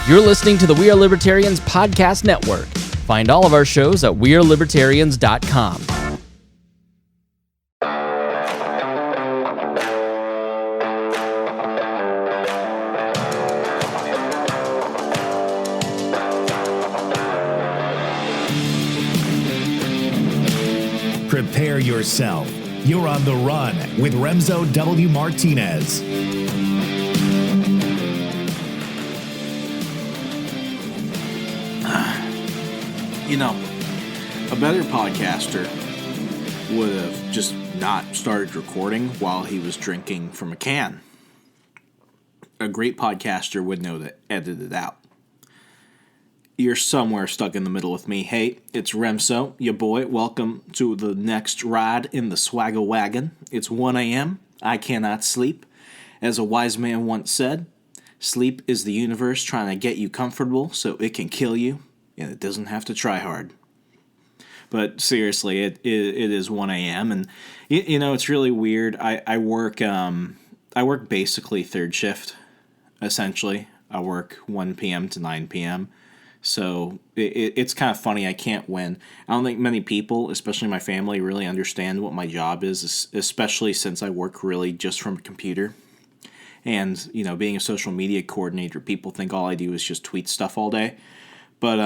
You're listening to the We Are Libertarians podcast network. Find all of our shows at wearelibertarians.com. Prepare yourself. You're on the run with Remso W. Martinez. You know, a better podcaster would have just not started recording while he was drinking from a can. A great podcaster would know to edit it out. You're somewhere stuck in the middle with me. Hey, it's Remso, your boy. Welcome to the next ride in the swagger wagon. It's 1 a.m. I cannot sleep. As a wise man once said, sleep is the universe trying to get you comfortable so it can kill you, and it doesn't have to try hard. But seriously, it is 1 a.m. and you know it's really weird. I work basically third shift. Essentially, I work 1 p.m. to 9 p.m. So it's kind of funny. I can't win. I don't think many people, especially my family, really understand what my job is, especially since I work really just from a computer. And, you know, being a social media coordinator, people think all I do is just tweet stuff all day. But,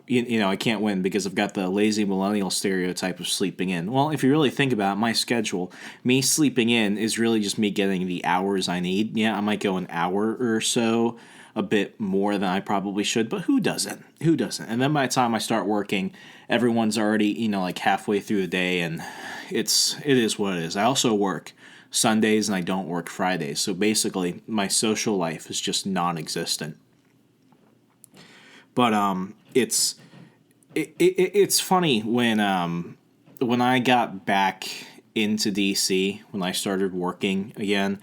you know, I can't win because I've got the lazy millennial stereotype of sleeping in. Well, if you really think about it, my schedule, me sleeping in is really just me getting the hours I need. Yeah, I might go an hour or so, a bit more than I probably should, but who doesn't? Who doesn't? And then by the time I start working, everyone's already, you know, like halfway through the day, and it is what it is. I also work Sundays and I don't work Fridays. So basically, my social life is just non-existent. But it's funny when I got back into DC, when I started working again,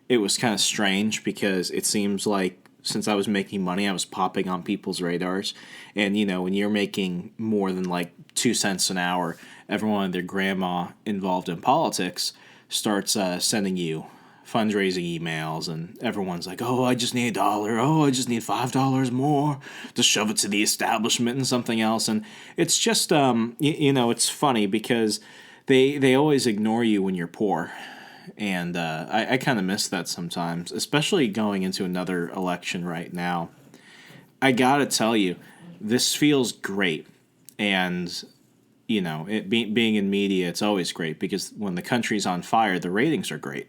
it was kind of strange because it seems like since I was making money, I was popping on people's radars. And, you know, when you're making more than like 2 cents an hour, everyone and their grandma involved in politics starts sending you fundraising emails, and everyone's like, oh, I just need $1. Oh, I just need $5 more to shove it to the establishment and something else. And it's just, you know, it's funny because they always ignore you when you're poor. And I kind of miss that sometimes, especially going into another election right now. I gotta tell you, this feels great. And, you know, being in media, it's always great because when the country's on fire, the ratings are great.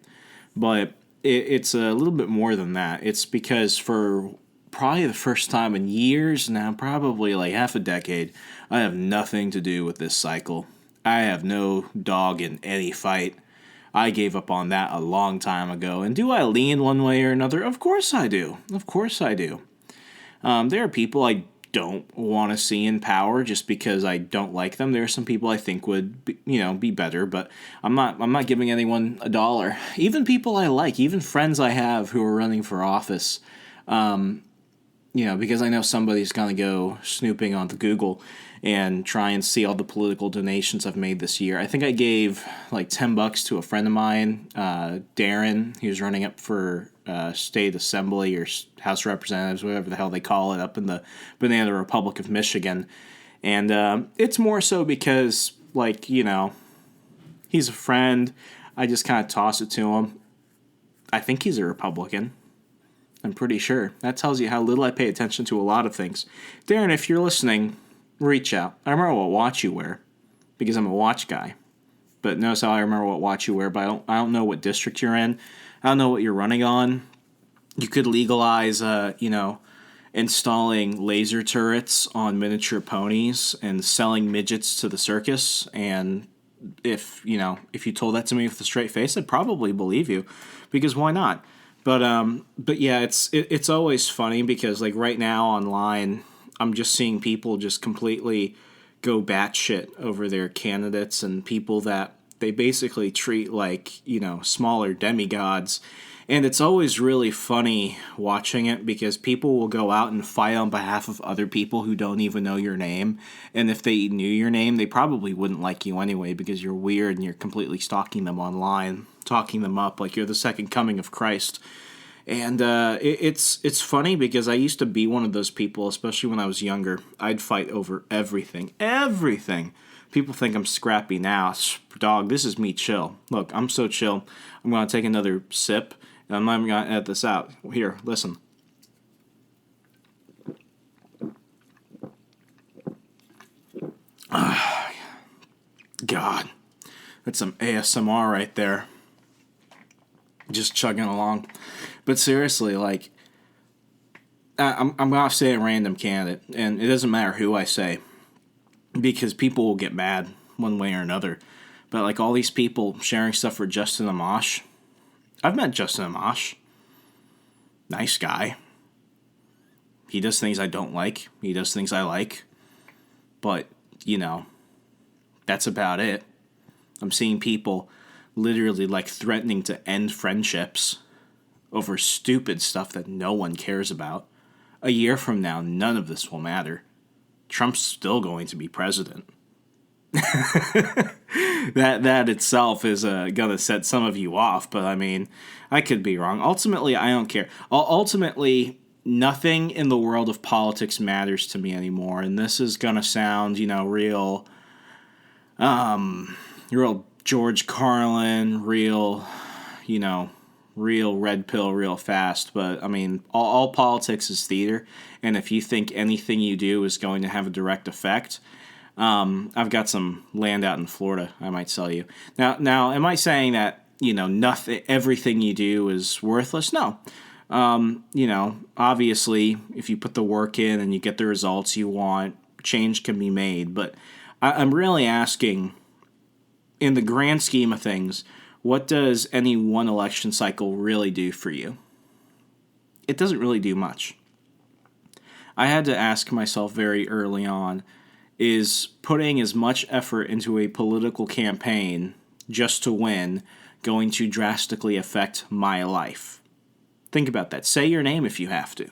But it's a little bit more than that. It's because for probably the first time in years now, probably like half a decade, I have nothing to do with this cycle. I have no dog in any fight. I gave up on that a long time ago. And do I lean one way or another? Of course I do. Of course I do. There are people I don't want to see in power just because I don't like them. There are some people I think would be better, but I'm not giving anyone $1. Even people I like, even friends I have who are running for office, because I know somebody's going to go snooping onto Google and try and see all the political donations I've made this year. I think I gave like $10 to a friend of mine, Darren. He was running up for state assembly or House of Representatives, whatever the hell they call it, up in the Banana Republic of Michigan. And it's more so because, like, you know, he's a friend. I just kind of toss it to him. I think he's a Republican. I'm pretty sure. That tells you how little I pay attention to a lot of things. Darren, if you're listening, reach out. I remember what watch you wear because I'm a watch guy. But notice how I remember what watch you wear, but I don't know what district you're in. I don't know what you're running on. You could legalize, installing laser turrets on miniature ponies and selling midgets to the circus. And if you told that to me with a straight face, I'd probably believe you, because why not? But yeah, it's always funny because like right now online, I'm just seeing people just completely go batshit over their candidates and people that they basically treat like, you know, smaller demigods. And it's always really funny watching it because people will go out and fight on behalf of other people who don't even know your name. And if they knew your name, they probably wouldn't like you anyway because you're weird and you're completely stalking them online, talking them up like you're the second coming of Christ. And it's funny because I used to be one of those people, especially when I was younger. I'd fight over everything. Everything. People think I'm scrappy now. Dog, this is me chill. Look, I'm so chill. I'm going to take another sip, and I'm not even going to edit this out. Here, listen. God, that's some ASMR right there. Just chugging along. But seriously, like, I'm going to say a random candidate, and it doesn't matter who I say, because people will get mad one way or another. But, like, all these people sharing stuff for Justin Amash. I've met Justin Amash. Nice guy. He does things I don't like. He does things I like. But, you know, that's about it. I'm seeing people literally, like, threatening to end friendships over stupid stuff that no one cares about. A year from now, none of this will matter. Trump's still going to be president. that itself is going to set some of you off, but I mean, I could be wrong. Ultimately, I don't care. Ultimately, nothing in the world of politics matters to me anymore, and this is going to sound, real George Carlin, real red pill real fast, but I mean, all politics is theater, and if you think anything you do is going to have a direct effect, I've got some land out in Florida I might sell you. Now, am I saying that, nothing, everything you do is worthless? No. Obviously, if you put the work in and you get the results you want, change can be made, but I'm really asking, in the grand scheme of things, what does any one election cycle really do for you? It doesn't really do much. I had to ask myself very early on, is putting as much effort into a political campaign just to win going to drastically affect my life? Think about that. Say your name if you have to.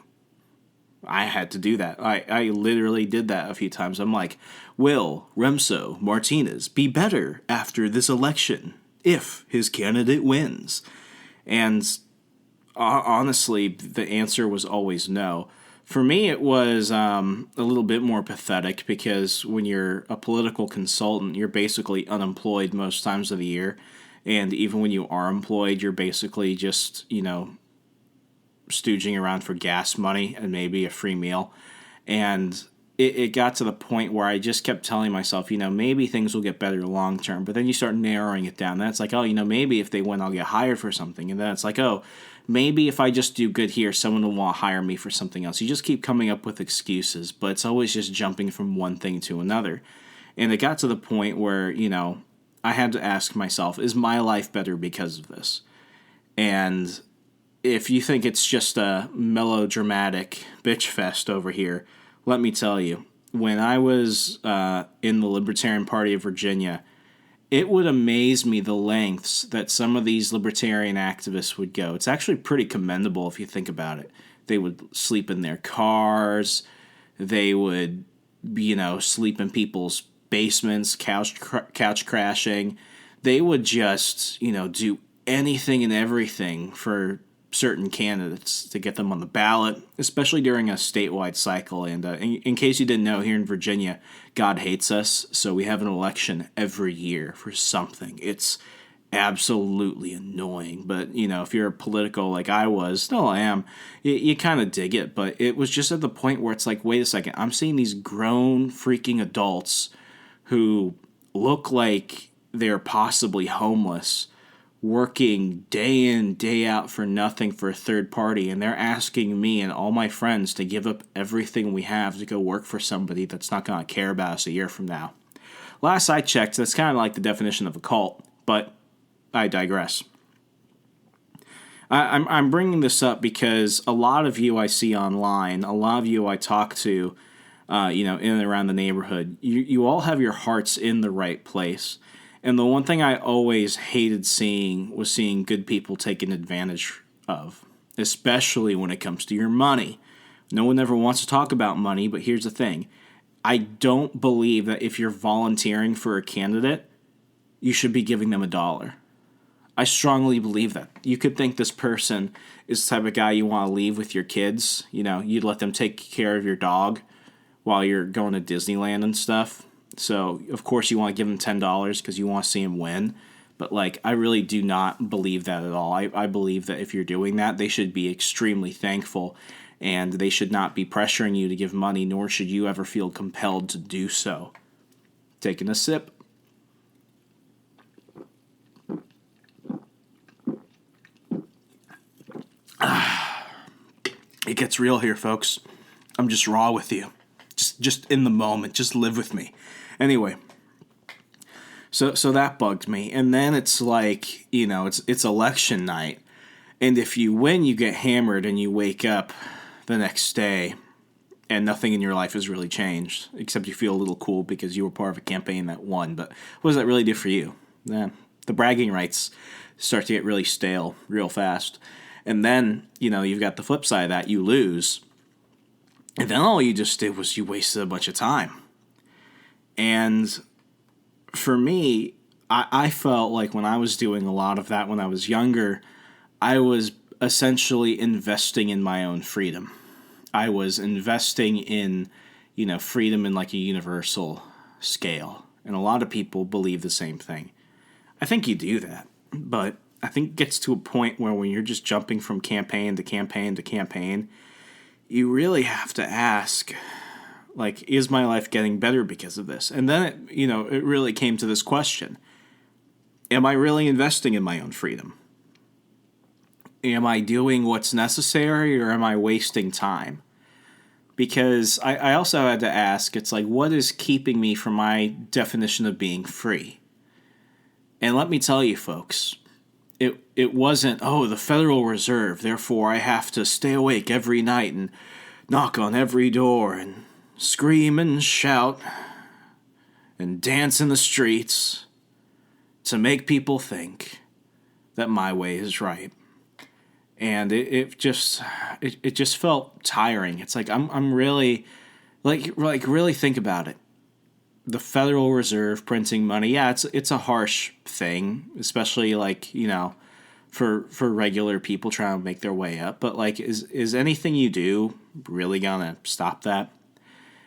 I had to do that. I literally did that a few times. I'm like, will Remso Martinez be better after this election if his candidate wins? And honestly, the answer was always no. For me, it was a little bit more pathetic because when you're a political consultant, you're basically unemployed most times of the year. And even when you are employed, you're basically just, stooging around for gas money and maybe a free meal. And it got to the point where I just kept telling myself, maybe things will get better long term. But then you start narrowing it down. Then it's like, maybe if they win, I'll get hired for something. And then it's like, maybe if I just do good here, someone will want to hire me for something else. You just keep coming up with excuses, but it's always just jumping from one thing to another. And it got to the point where, I had to ask myself, is my life better because of this? And if you think it's just a melodramatic bitch fest over here, let me tell you, when I was in the Libertarian Party of Virginia, it would amaze me the lengths that some of these libertarian activists would go. It's actually pretty commendable if you think about it. They would sleep in their cars. They would, sleep in people's basements, couch crashing. They would just, do anything and everything for certain candidates to get them on the ballot, especially during a statewide cycle. And in case you didn't know, here in Virginia, God hates us, so we have an election every year for something. It's absolutely annoying, but, if you're political like I was, still I am, you kind of dig it, but it was just at the point where it's like, wait a second, I'm seeing these grown freaking adults who look like they're possibly homeless, working day in, day out for nothing for a third party, and they're asking me and all my friends to give up everything we have to go work for somebody that's not going to care about us a year from now. Last I checked, that's kind of like the definition of a cult, but I digress. I'm bringing this up because a lot of you I see online, a lot of you I talk to, in and around the neighborhood, you all have your hearts in the right place. And the one thing I always hated seeing was seeing good people taken advantage of, especially when it comes to your money. No one ever wants to talk about money, but here's the thing. I don't believe that if you're volunteering for a candidate, you should be giving them $1. I strongly believe that. You could think this person is the type of guy you want to leave with your kids. You know, you'd let them take care of your dog while you're going to Disneyland and stuff. So, of course, you want to give them $10 because you want to see him win. But, like, I really do not believe that at all. I believe that if you're doing that, they should be extremely thankful, and they should not be pressuring you to give money, nor should you ever feel compelled to do so. Taking a sip. It gets real here, folks. I'm just raw with you. Just in the moment. Just live with me. Anyway. So that bugged me. And then it's like, you know, it's election night. And if you win, you get hammered and you wake up the next day and nothing in your life has really changed. Except you feel a little cool because you were part of a campaign that won. But what does that really do for you? The bragging rights start to get really stale real fast. And then, you know, you've got the flip side of that. You lose. And then all you just did was you wasted a bunch of time. And for me, I felt like when I was doing a lot of that when I was younger, I was essentially investing in my own freedom. I was investing in, you know, freedom in like a universal scale. And a lot of people believe the same thing. I think you do that. But I think it gets to a point where when you're just jumping from campaign to campaign to campaign, you really have to ask, like, is my life getting better because of this? And then, it really came to this question. Am I really investing in my own freedom? Am I doing what's necessary, or am I wasting time? Because I also had to ask, it's like, what is keeping me from my definition of being free? And let me tell you, folks, it wasn't, the Federal Reserve, therefore I have to stay awake every night and knock on every door and scream and shout and dance in the streets to make people think that my way is right. And it just felt tiring. It's like I'm really really think about it. The Federal Reserve printing money, yeah, it's a harsh thing, especially for regular people trying to make their way up. But is anything you do really gonna stop that?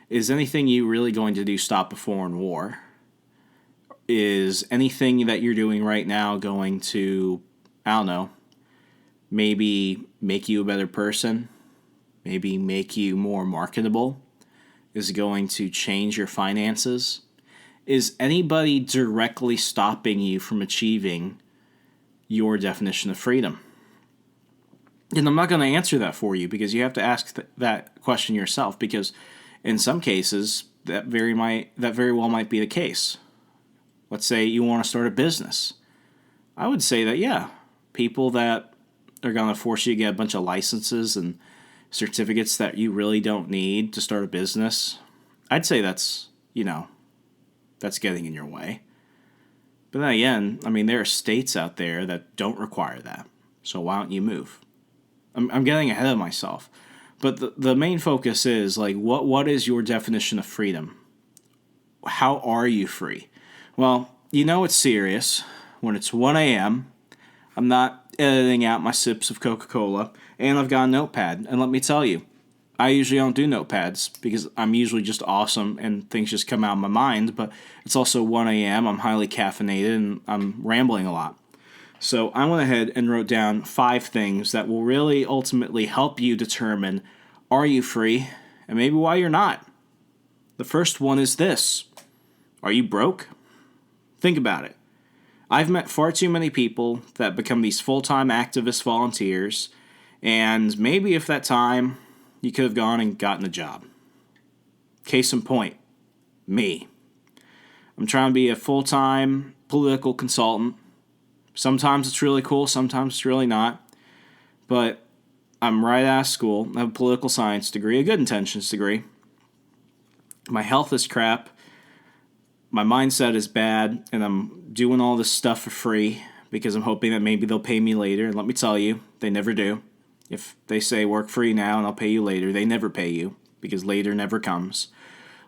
Is anything you really going to do stop a foreign war? Is anything that you're doing right now going to, I don't know, maybe make you a better person? Maybe make you more marketable? Is it going to change your finances? Is anybody directly stopping you from achieving your definition of freedom? And I'm not going to answer that for you, because you have to ask that question yourself, because in some cases that very well might be the case. Let's say you want to start a business. I would say that, yeah, people that are going to force you to get a bunch of licenses and certificates that you really don't need to start a business, I'd say that's getting in your way. But then again, there are states out there that don't require that. So why don't you move? I'm getting ahead of myself. But the main focus is, what is your definition of freedom? How are you free? Well, it's serious when it's 1 a.m. I'm not editing out my sips of Coca-Cola, and I've got a notepad. And let me tell you, I usually don't do notepads because I'm usually just awesome and things just come out of my mind, but it's also 1 a.m., I'm highly caffeinated, and I'm rambling a lot. So I went ahead and wrote down 5 things that will really ultimately help you determine, are you free, and maybe why you're not. The first one is this. Are you broke? Think about it. I've met far too many people that become these full-time activist volunteers, and maybe if that time you could have gone and gotten a job. Case in point, me. I'm trying to be a full-time political consultant. Sometimes it's really cool, sometimes it's really not. But I'm right out of school. I have a political science degree, a good intentions degree. My health is crap. My mindset is bad, and I'm doing all this stuff for free because I'm hoping that maybe they'll pay me later. And let me tell you, they never do. If they say work free now and I'll pay you later, they never pay you, because later never comes.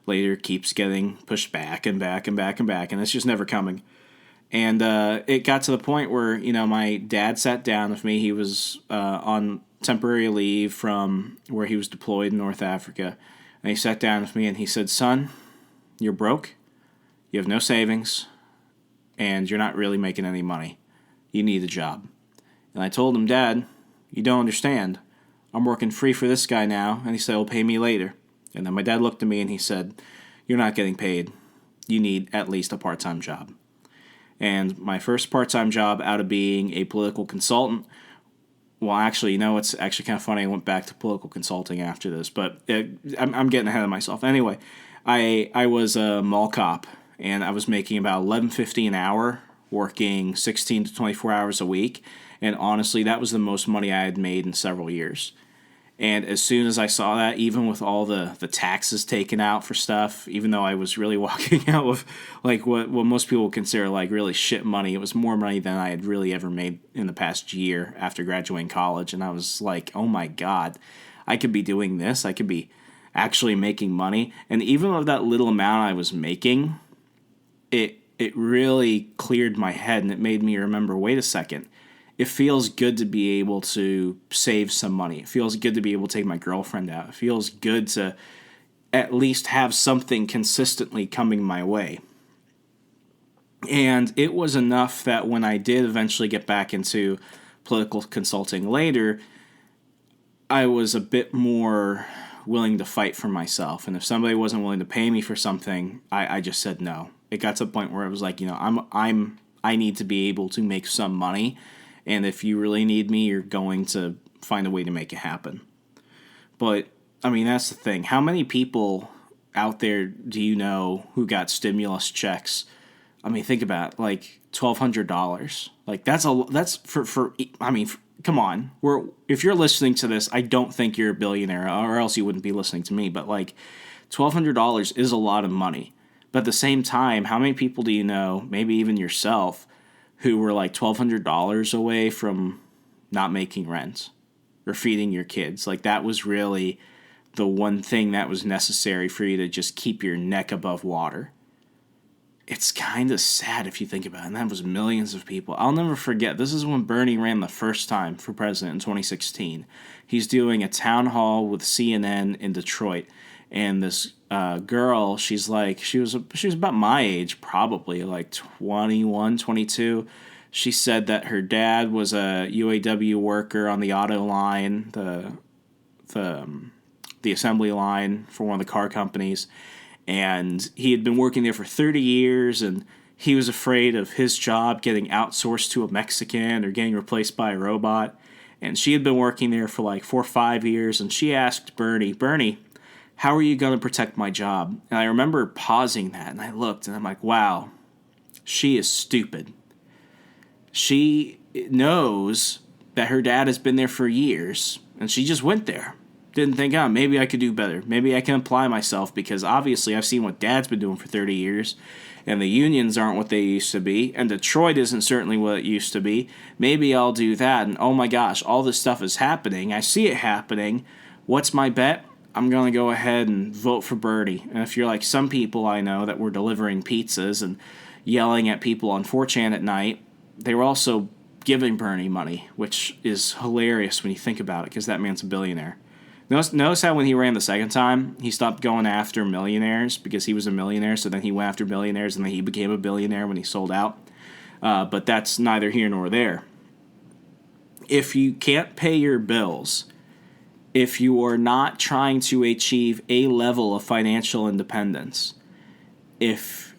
Later keeps getting pushed back and back and back and back, and it's just never coming. And it got to the point where, my dad sat down with me. He was on temporary leave from where he was deployed in North Africa. And he sat down with me and he said, "Son, you're broke. You have no savings. And you're not really making any money. You need a job." And I told him, "Dad, you don't understand. I'm working free for this guy now." And he said, "He'll pay me later." And then my dad looked at me and he said, "You're not getting paid. You need at least a part-time job." And my first part-time job out of being a political consultant, well, actually, it's actually kind of funny. I went back to political consulting after this, but I'm getting ahead of myself. Anyway, I was a mall cop, and I was making about $11.50 an hour, working 16 to 24 hours a week. And honestly, that was the most money I had made in several years. And as soon as I saw that, even with all the taxes taken out for stuff, even though I was really walking out with like what most people would consider like really shit money, it was more money than I had really ever made in the past year after graduating college. And I was like, oh my God, I could be doing this. I could be actually making money. And even with that little amount I was making, it really cleared my head, and it made me remember, wait a second. It feels good to be able to save some money. It feels good to be able to take my girlfriend out. It feels good to at least have something consistently coming my way. And it was enough that when I did eventually get back into political consulting later, I was a bit more willing to fight for myself. And if somebody wasn't willing to pay me for something, I just said no. It got to a point where I was like, I need to be able to make some money. And if you really need me, you're going to find a way to make it happen. But, that's the thing. How many people out there do you know who got stimulus checks? Think about it, like $1,200. Like, that's for come on. If you're listening to this, I don't think you're a billionaire, or else you wouldn't be listening to me. But, like, $1,200 is a lot of money. But at the same time, how many people do you know, maybe even yourself, who were like $1,200 away from not making rent or feeding your kids? Like, that was really the one thing that was necessary for you to just keep your neck above water. It's kind of sad if you think about it, and that was millions of people. I'll never forget, this is when Bernie ran the first time for president in 2016. He's doing a town hall with CNN in Detroit, and this girl, she was about my age, probably like 21, 22. She said that her dad was a UAW worker on the auto line, the assembly line for one of the car companies, and he had been working there for 30 years, and he was afraid of his job getting outsourced to a Mexican or getting replaced by a robot. And she had been working there for like 4 or 5 years, and she asked Bernie, how are you going to protect my job? And I remember pausing that, and I looked, and I'm like, wow, she is stupid. She knows that her dad has been there for years, and she just went there. Didn't think, maybe I could do better. Maybe I can apply myself, because obviously I've seen what Dad's been doing for 30 years, and the unions aren't what they used to be, and Detroit isn't certainly what it used to be. Maybe I'll do that, and oh my gosh, all this stuff is happening. I see it happening. What's my bet? I'm going to go ahead and vote for Bernie. And if you're like some people I know that were delivering pizzas and yelling at people on 4chan at night, they were also giving Bernie money, which is hilarious when you think about it, because that man's a billionaire. Notice how when he ran the second time, he stopped going after millionaires because he was a millionaire, so then he went after billionaires, and then he became a billionaire when he sold out. But that's neither here nor there. If you can't pay your bills, if you are not trying to achieve a level of financial independence, if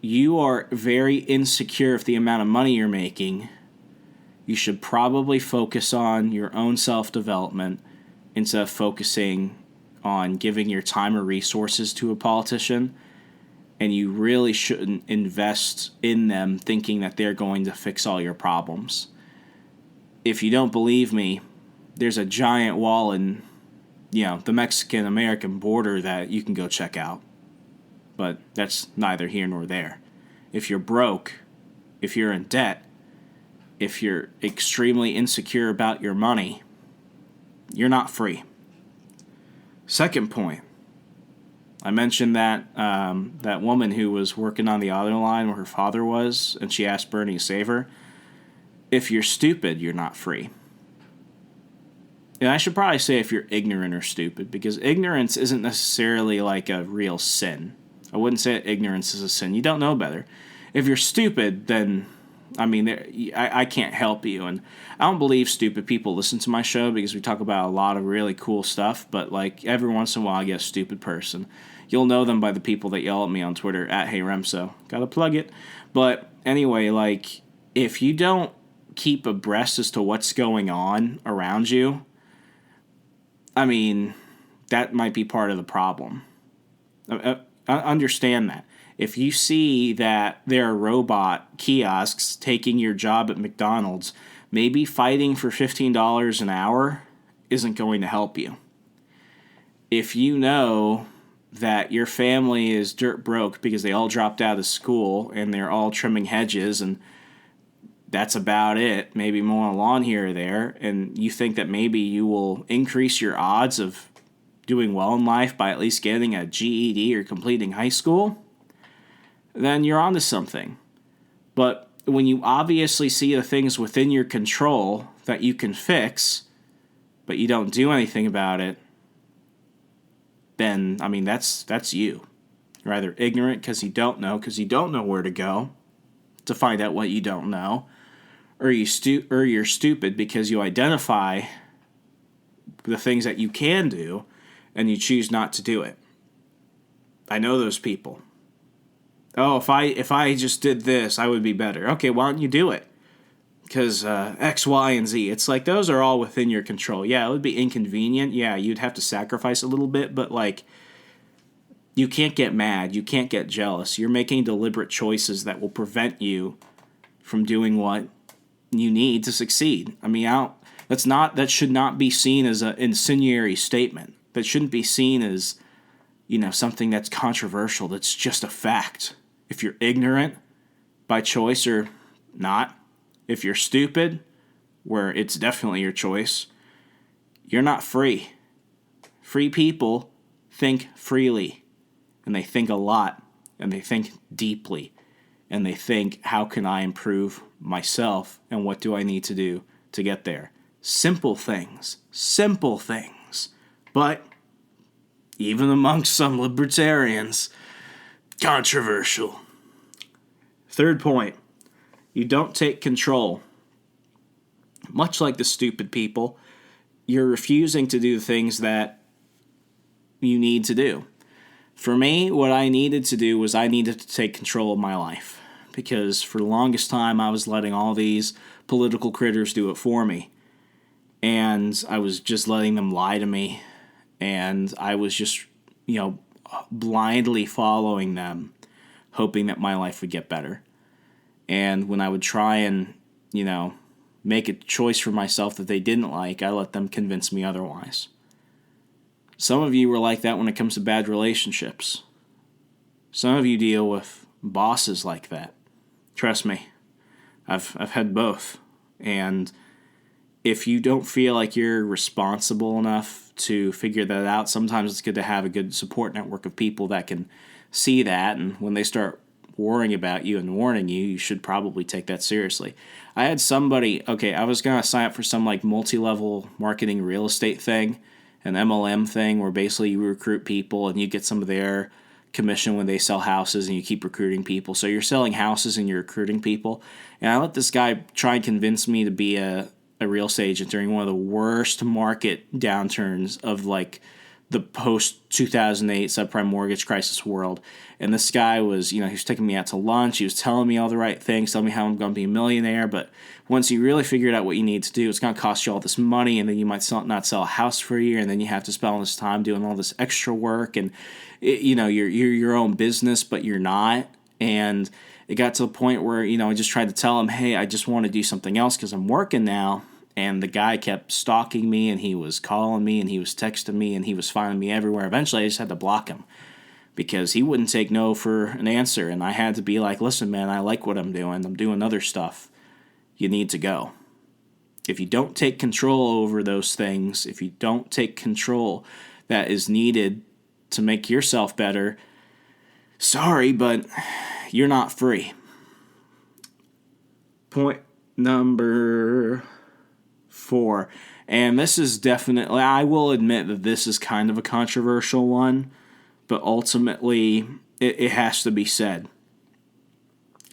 you are very insecure of the amount of money you're making, you should probably focus on your own self-development instead of focusing on giving your time or resources to a politician. And you really shouldn't invest in them thinking that they're going to fix all your problems. If you don't believe me, there's a giant wall in, the Mexican-American border that you can go check out. But that's neither here nor there. If you're broke, if you're in debt, if you're extremely insecure about your money, you're not free. Second point, I mentioned that that woman who was working on the auto line where her father was, and she asked Bernie to save her. If you're stupid, you're not free. And I should probably say if you're ignorant or stupid, because ignorance isn't necessarily like a real sin. I wouldn't say that ignorance is a sin. You don't know better. If you're stupid, then, I mean, I can't help you. And I don't believe stupid people listen to my show because we talk about a lot of really cool stuff. But, like, every once in a while I get a stupid person. You'll know them by the people that yell at me on Twitter, at Hey Remso. Gotta plug it. But anyway, like, if you don't keep abreast as to what's going on around you, I mean, that might be part of the problem. Understand that. If you see that there are robot kiosks taking your job at McDonald's, maybe fighting for $15 an hour isn't going to help you. If you know that your family is dirt broke because they all dropped out of school and they're all trimming hedges and that's about it, maybe mowing a lawn here or there, and you think that maybe you will increase your odds of doing well in life by at least getting a GED or completing high school, then you're onto something. But when you obviously see the things within your control that you can fix, but you don't do anything about it, then, I mean, that's you. You're either ignorant because you don't know where to go to find out what you don't know, or you're stupid because you identify the things that you can do and you choose not to do it. I know those people. Oh, if I just did this, I would be better. Okay, why don't you do it? Because X, Y, and Z. It's like those are all within your control. Yeah, it would be inconvenient. Yeah, you'd have to sacrifice a little bit, but like, you can't get mad. You can't get jealous. You're making deliberate choices that will prevent you from doing what you need to succeed. I mean, that should not be seen as an incendiary statement. That shouldn't be seen as, something that's controversial. That's just a fact. If you're ignorant by choice or not, if you're stupid, where it's definitely your choice, you're not free. Free people think freely, and they think a lot, and they think deeply, and they think, how can I improve myself, and what do I need to do to get there? Simple things. But even amongst some libertarians, controversial. Third point, you don't take control. Much like the stupid people, you're refusing to do the things that you need to do. For me, what I needed to do was I needed to take control of my life. Because for the longest time, I was letting all these political critters do it for me. And I was just letting them lie to me. And I was just, blindly following them, hoping that my life would get better. And when I would try and, make a choice for myself that they didn't like, I let them convince me otherwise. Some of you were like that when it comes to bad relationships. Some of you deal with bosses like that. Trust me, I've had both. And if you don't feel like you're responsible enough to figure that out, sometimes it's good to have a good support network of people that can see that, and when they start worrying about you and warning you, you should probably take that seriously. I had somebody, I was going to sign up for some like multi-level marketing real estate thing, an MLM thing where basically you recruit people and you get some of their commission when they sell houses and you keep recruiting people. So you're selling houses and you're recruiting people. And I let this guy try and convince me to be a real estate agent during one of the worst market downturns of like the post-2008 subprime mortgage crisis world. And this guy was, he was taking me out to lunch. He was telling me all the right things, telling me how I'm going to be a millionaire. But once you really figured out what you need to do, it's going to cost you all this money, and then you might not sell a house for a year, and then you have to spend all this time doing all this extra work. And, you're your own business, but you're not. And it got to the point where, I just tried to tell him, hey, I just want to do something else because I'm working now. And the guy kept stalking me, and he was calling me, and he was texting me, and he was finding me everywhere. Eventually, I just had to block him because he wouldn't take no for an answer. And I had to be like, listen, man, I like what I'm doing. I'm doing other stuff. You need to go. If you don't take control over those things, if you don't take control that is needed to make yourself better, sorry, but you're not free. Point number 4. And this is definitely, I will admit that this is kind of a controversial one, but ultimately it has to be said.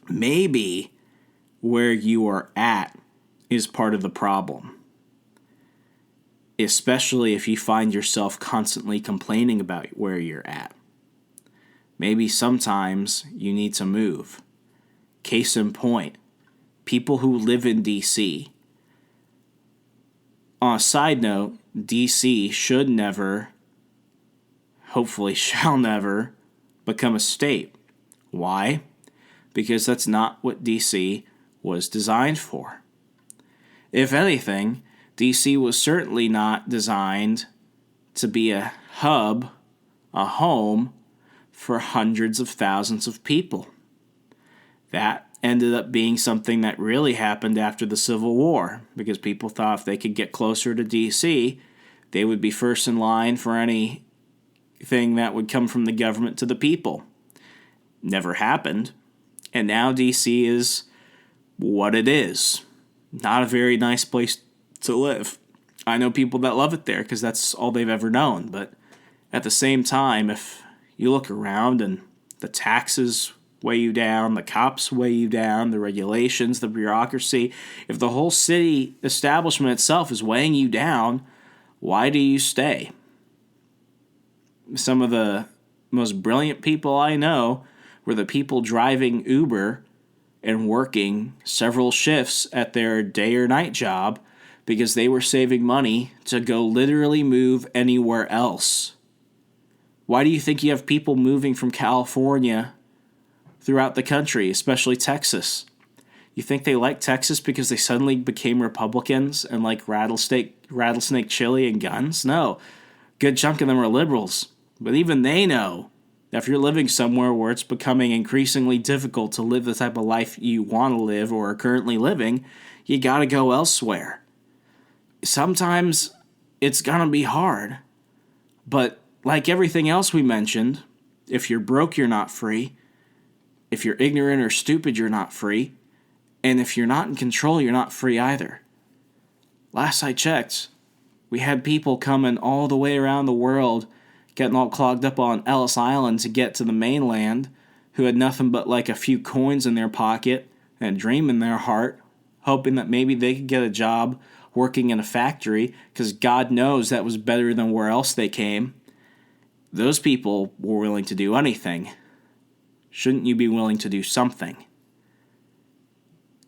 Maybe where you are at is part of the problem. Especially if you find yourself constantly complaining about where you're at. Maybe sometimes you need to move. Case in point, people who live in D.C. On a side note, D.C. should never, hopefully shall never, become a state. Why? Because that's not what D.C. was designed for. If anything, D.C. was certainly not designed to be a hub, a home, for hundreds of thousands of people. That ended up being something that really happened after the Civil War, because people thought if they could get closer to D.C., they would be first in line for anything that would come from the government to the people. Never happened, and now D.C. is what it is. Not a very nice place to live. I know people that love it there because that's all they've ever known, but at the same time, if you look around and the taxes weigh you down, the cops weigh you down, the regulations, the bureaucracy, if the whole city establishment itself is weighing you down, why do you stay? Some of the most brilliant people I know were the people driving Uber and working several shifts at their day or night job because they were saving money to go literally move anywhere else. Why do you think you have people moving from California throughout the country, especially Texas? You think they like Texas because they suddenly became Republicans and like rattlesnake chili and guns? No. Good chunk of them are liberals. But even they know that if you're living somewhere where it's becoming increasingly difficult to live the type of life you want to live or are currently living, you gotta go elsewhere. Sometimes it's gonna be hard. But like everything else we mentioned, if you're broke, you're not free. If you're ignorant or stupid, you're not free. And if you're not in control, you're not free either. Last I checked, we had people coming all the way around the world, getting all clogged up on Ellis Island to get to the mainland, who had nothing but like a few coins in their pocket and a dream in their heart, hoping that maybe they could get a job working in a factory, because God knows that was better than where else they came. Those people were willing to do anything. Shouldn't you be willing to do something?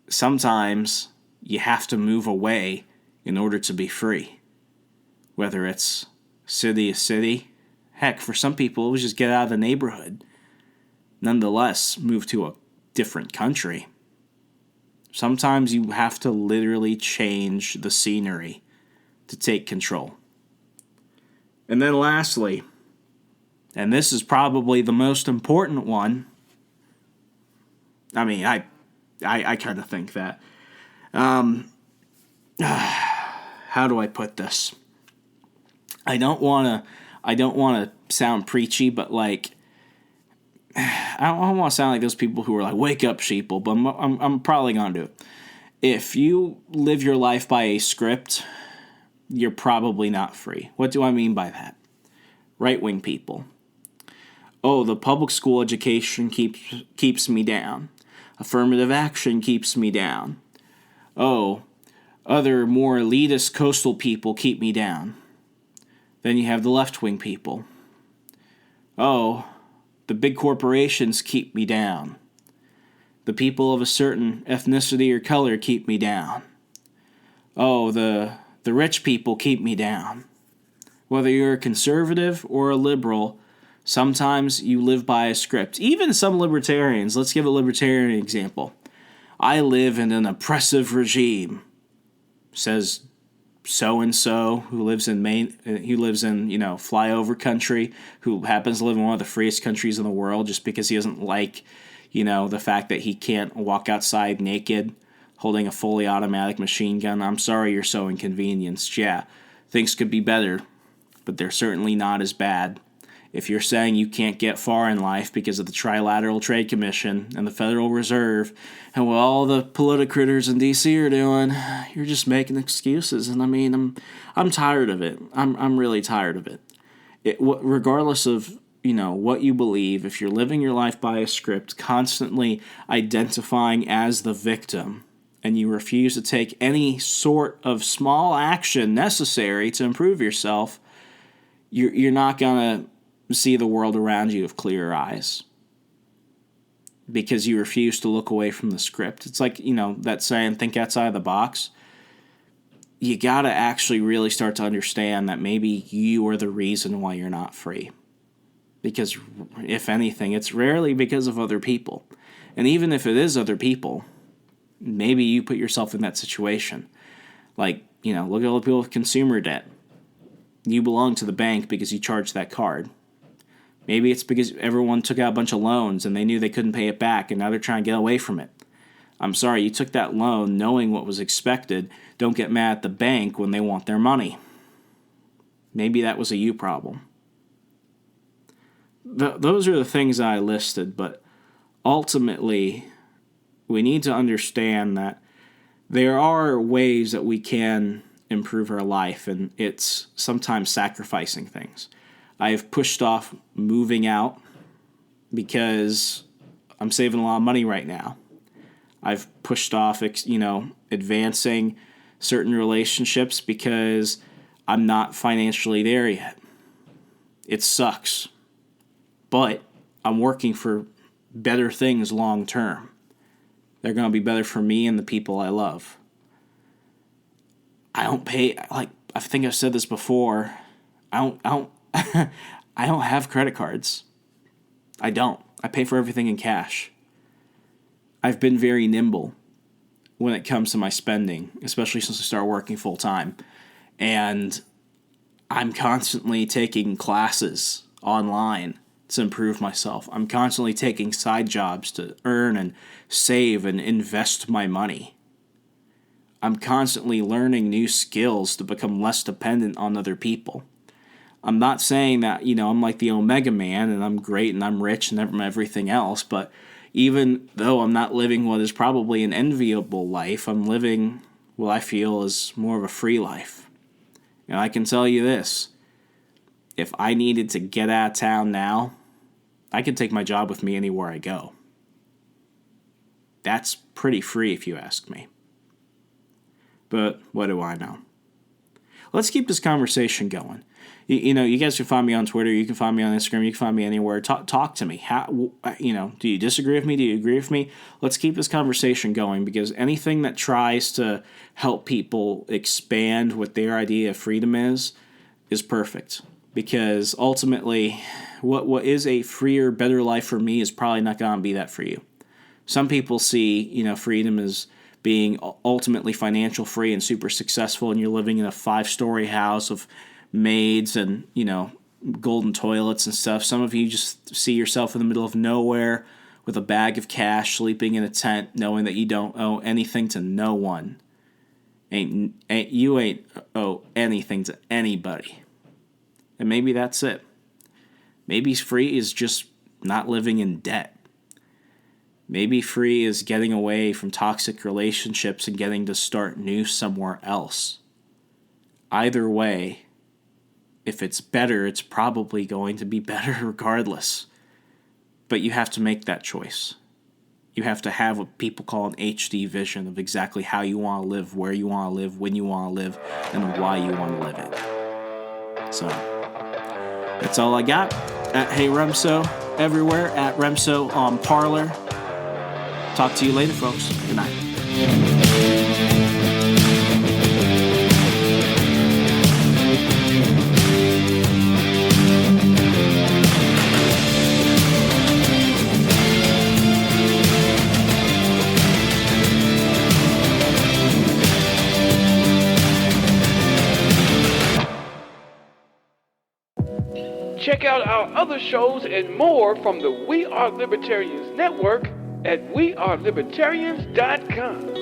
Sometimes you have to move away in order to be free. Whether it's city to city, heck, for some people it was just get out of the neighborhood. Nonetheless, move to a different country. Sometimes you have to literally change the scenery to take control. And then lastly, and this is probably the most important one. I mean, I kind of think that. How do I put this? I don't want to sound preachy, but like, I don't want to sound like those people who are like, wake up, sheeple, but I'm probably going to do it. If you live your life by a script, you're probably not free. What do I mean by that? Right-wing people. Oh, the public school education keeps me down. Affirmative action keeps me down. Oh, other more elitist coastal people keep me down. Then you have the left-wing people. Oh, the big corporations keep me down. The people of a certain ethnicity or color keep me down. Oh, the rich people keep me down. Whether you're a conservative or a liberal, sometimes you live by a script. Even some libertarians, let's give a libertarian example. I live in an oppressive regime, says so-and-so who lives in flyover country, who happens to live in one of the freest countries in the world just because he doesn't like, the fact that he can't walk outside naked holding a fully automatic machine gun. I'm sorry you're so inconvenienced. Yeah, things could be better, but they're certainly not as bad If you're saying you can't get far in life because of the Trilateral Trade Commission and the Federal Reserve and what all the politicrators in D.C. are doing, you're just making excuses. And I mean, I'm tired of it. I'm really tired of it. Regardless of what you believe, if you're living your life by a script, constantly identifying as the victim, and you refuse to take any sort of small action necessary to improve yourself, you're not going to see the world around you with clear eyes because you refuse to look away from the script. It's like, that saying, think outside the box. You got to actually really start to understand that maybe you are the reason why you're not free. Because if anything, it's rarely because of other people. And even if it is other people, maybe you put yourself in that situation. Like, look at all the people with consumer debt. You belong to the bank because you charged that card. Maybe it's because everyone took out a bunch of loans and they knew they couldn't pay it back and now they're trying to get away from it. I'm sorry, you took that loan knowing what was expected. Don't get mad at the bank when they want their money. Maybe that was a you problem. Those are the things I listed, but ultimately, we need to understand that there are ways that we can improve our life, and it's sometimes sacrificing things. I've pushed off moving out because I'm saving a lot of money right now. I've pushed off, advancing certain relationships because I'm not financially there yet. It sucks. But I'm working for better things long term. They're going to be better for me and the people I love. I don't pay, I think I've said this before, I don't have credit cards. I don't. I pay for everything in cash. I've been very nimble when it comes to my spending, especially since I started working full time. And I'm constantly taking classes online to improve myself. I'm constantly taking side jobs to earn and save and invest my money. I'm constantly learning new skills to become less dependent on other people. I'm not saying that, I'm like the Omega Man and I'm great and I'm rich and everything else, but even though I'm not living what is probably an enviable life, I'm living what I feel is more of a free life. And I can tell you this, if I needed to get out of town now, I could take my job with me anywhere I go. That's pretty free if you ask me. But what do I know? Let's keep this conversation going. You guys can find me on Twitter. You can find me on Instagram. You can find me anywhere. Talk to me. How, do you disagree with me? Do you agree with me? Let's keep this conversation going because anything that tries to help people expand what their idea of freedom is perfect. Because ultimately, what is a freer, better life for me is probably not going to be that for you. Some people see, freedom as being ultimately financial free and super successful, and you're living in a 5-story house of maids and, golden toilets and stuff. Some of you just see yourself in the middle of nowhere with a bag of cash, sleeping in a tent, knowing that you don't owe anything to no one. You ain't owe anything to anybody. And maybe that's it. Maybe free is just not living in debt. Maybe free is getting away from toxic relationships and getting to start new somewhere else. Either way, if it's better, it's probably going to be better regardless. But you have to make that choice. You have to have what people call an HD vision of exactly how you want to live, where you want to live, when you want to live, and why you want to live it. So, that's all I got. At Hey Remso everywhere, at Remso on Parler. Talk to you later, folks. Good night. Check out our other shows and more from the We Are Libertarians Network at wearelibertarians.com.